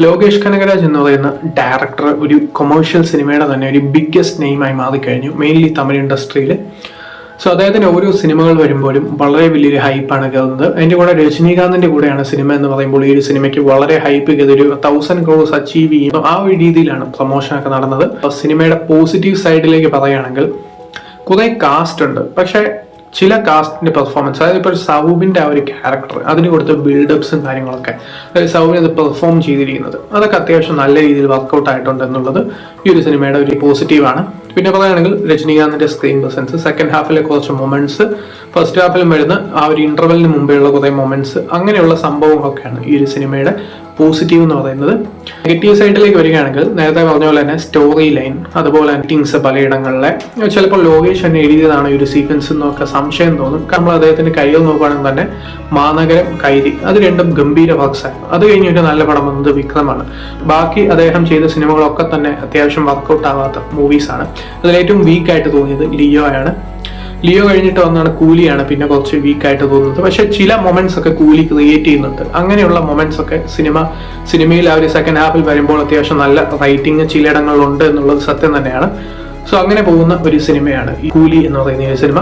ലോകേഷ് കനകരാജ് എന്ന് പറയുന്ന ഡയറക്ടർ ഒരു കൊമേഴ്ഷ്യൽ സിനിമയുടെ തന്നെ ഒരു ബിഗ്ഗസ്റ്റ് നെയിമായി മാറിക്കഴിഞ്ഞു, മെയിൻലി തമിഴ് ഇൻഡസ്ട്രിയിൽ. സോ അദ്ദേഹത്തിന് ഓരോ സിനിമകൾ വരുമ്പോഴും വളരെ വലിയൊരു ഹൈപ്പാണ് കയറുന്നത്. അതിന്റെ കൂടെ രജനീകാന്തിന്റെ കൂടെയാണ് സിനിമ എന്ന് പറയുമ്പോൾ ഈ ഒരു സിനിമയ്ക്ക് വളരെ ഹൈപ്പ് ചെയ്ത് ഒരു 1000 crores അച്ചീവ് ചെയ്യുന്നു. ആ ഒരു രീതിയിലാണ് പ്രൊമോഷനൊക്കെ നടന്നത്. സിനിമയുടെ പോസിറ്റീവ് സൈഡിലേക്ക് പറയുകയാണെങ്കിൽ കുറെ കാസ്റ്റ് ഉണ്ട്, പക്ഷെ ചില കാസ്റ്റിന്റെ പെർഫോമൻസ്, അതായത് ഇപ്പോൾ സൗബിന്റെ ആ ഒരു ക്യാരക്ടർ, അതിന് കൊടുത്ത ബിൽഡപ്സും കാര്യങ്ങളൊക്കെ, അതായത് സൗബിന് അത് പെർഫോം ചെയ്തിരിക്കുന്നത് അതൊക്കെ അത്യാവശ്യം നല്ല രീതിയിൽ വർക്കൗട്ട് ആയിട്ടുണ്ട് എന്നുള്ളത് ഈ ഒരു സിനിമയുടെ ഒരു പോസിറ്റീവാണ്. പിന്നെ പറയുകയാണെങ്കിൽ രജനീകാന്തിന്റെ സ്ക്രീൻ പ്രസൻസ്, സെക്കൻഡ് ഹാഫിലെ കുറച്ച് മൊമെന്റ്സ്, ഫസ്റ്റ് ഹാഫിലും വരുന്ന ആ ഒരു ഇന്റർവെല്ലിന് മുമ്പെയുള്ള കുറേ മൊമെന്റ്സ്, അങ്ങനെയുള്ള സംഭവങ്ങളൊക്കെയാണ് ഈ ഒരു സിനിമയുടെ പോസിറ്റീവ് എന്ന് പറയുന്നത്. നെഗറ്റീവ് സൈഡിലേക്ക് വരികയാണെങ്കിൽ നേരത്തെ പറഞ്ഞ പോലെ തന്നെ സ്റ്റോറി ലൈൻ, അതുപോലെ ആക്ടിങ്സ് പലയിടങ്ങളിലെ ചിലപ്പോൾ ലോകേഷ് തന്നെ എഴുതിയതാണ് ഈ ഒരു സീക്വൻസ് എന്നൊക്കെ സംശയം തോന്നും. നമ്മൾ അദ്ദേഹത്തിന്റെ കയ്യിൽ നോക്കുകയാണെങ്കിൽ തന്നെ മാനഗരം, കൈരി, അത് രണ്ടും ഗംഭീര വർക്ക്സ് ആയിരുന്നു. അത് കഴിഞ്ഞ് ഒരു നല്ല പടം വന്നത് വിക്രമാണ്. ബാക്കി അദ്ദേഹം ചെയ്ത സിനിമകളൊക്കെ തന്നെ അത്യാവശ്യം വർക്കൗട്ട് ആവാത്ത മൂവീസാണ്. അതിലേറ്റവും വീക്കായിട്ട് തോന്നിയത് ലിയോ ആണ്. ലിയോ കഴിഞ്ഞിട്ട് വന്നാണ് കൂലിയാണ് പിന്നെ കുറച്ച് വീക്കായിട്ട് തോന്നുന്നത്. പക്ഷെ ചില മൊമെന്റ്സ് ഒക്കെ കൂലി ക്രിയേറ്റ് ചെയ്യുന്നുണ്ട്. അങ്ങനെയുള്ള മൊമെന്റ്സ് ഒക്കെ സിനിമയിൽ ആ ഒരു സെക്കൻഡ് ഹാഫിൽ വരുമ്പോൾ അത്യാവശ്യം നല്ല റൈറ്റിംഗ് ചിലയിടങ്ങളിലുണ്ട് എന്നുള്ളത് സത്യം തന്നെയാണ്. സോ അങ്ങനെ പോകുന്ന ഒരു സിനിമയാണ് ഈ കൂലി എന്ന് പറയുന്ന ഈ സിനിമ.